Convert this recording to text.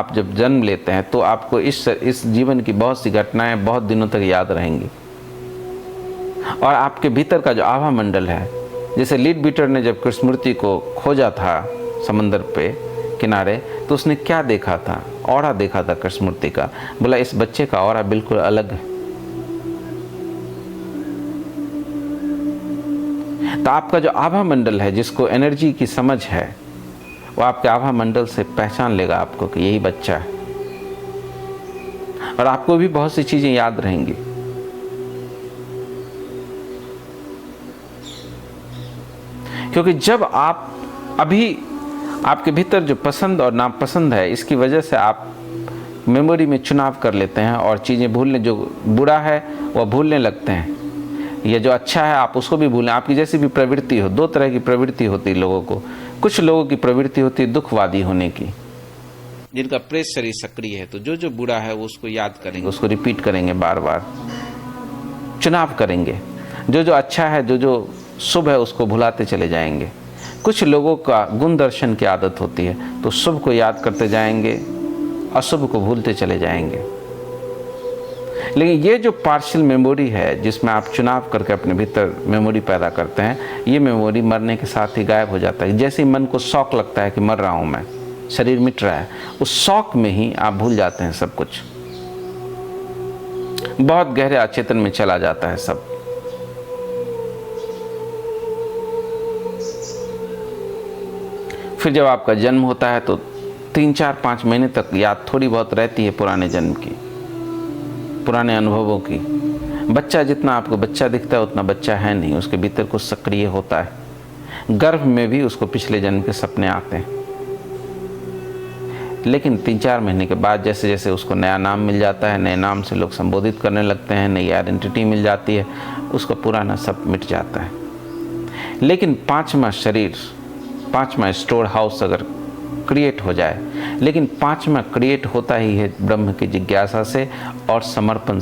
आप जब जन्म लेते हैं तो आपको इस जीवन की बहुत सी घटनाएं बहुत दिनों तक याद रहेंगी। और आपके भीतर का जो आभा मंडल है, जैसे लीड बीटर ने जब कृष्णमूर्ति को खोजा था समंदर पे किनारे, तो उसने क्या देखा था? ऑरा देखा था कृष्णमूर्ति का। बोला इस बच्चे का ऑरा बिल्कुल अलग है। तो आपका जो आभा मंडल है, जिसको एनर्जी की समझ है, वो आपके आभा मंडल से पहचान लेगा आपको कि यही बच्चा है। और आपको भी बहुत सी चीजें याद रहेंगी। क्योंकि जब आप अभी आपके भीतर जो पसंद और नापसंद है, इसकी वजह से आप मेमोरी में चुनाव कर लेते हैं और चीज़ें भूलने, जो बुरा है वह भूलने लगते हैं, या जो अच्छा है आप उसको भी भूलें। आपकी जैसी भी प्रवृत्ति हो, दो तरह की प्रवृत्ति होती है लोगों को। कुछ लोगों की प्रवृत्ति होती है दुखवादी होने की, जिनका प्रेत शरीर सक्रिय है, तो जो जो बुरा है वो उसको याद करेंगे, उसको रिपीट करेंगे, बार बार चुनाव करेंगे। जो जो अच्छा है, जो जो शुभ है, उसको भुलाते चले जाएंगे। कुछ लोगों का गुण दर्शन की आदत होती है, तो शुभ को याद करते जाएंगे, अशुभ को भूलते चले जाएंगे। लेकिन ये जो पार्शियल मेमोरी है, जिसमें आप चुनाव करके अपने भीतर मेमोरी पैदा करते हैं, ये मेमोरी मरने के साथ ही गायब हो जाता है। जैसे ही मन को शौक लगता है कि मर रहा हूं मैं, शरीर मिट रहा है, उस शौक में ही आप भूल जाते हैं सब कुछ। बहुत गहरे अचेतन में चला जाता है सब। फिर जब आपका जन्म होता है तो 3-4-5 महीने तक याद थोड़ी बहुत रहती है पुराने जन्म की, पुराने अनुभवों की। बच्चा जितना आपको बच्चा दिखता है उतना बच्चा है नहीं, उसके भीतर कुछ सक्रिय होता है। गर्भ में भी उसको पिछले जन्म के सपने आते हैं। लेकिन 3-4 महीने के बाद जैसे जैसे उसको नया नाम मिल जाता है, नए नाम से लोग संबोधित करने लगते हैं, नई आइडेंटिटी मिल जाती है, उसका पुराना सब मिट जाता है। लेकिन 5वां शरीर, 5वां स्टोर हाउस अगर क्रिएट हो जाए, लेकिन 5वां क्रिएट होता ही है ब्रह्म की जिज्ञासा से और समर्पण से।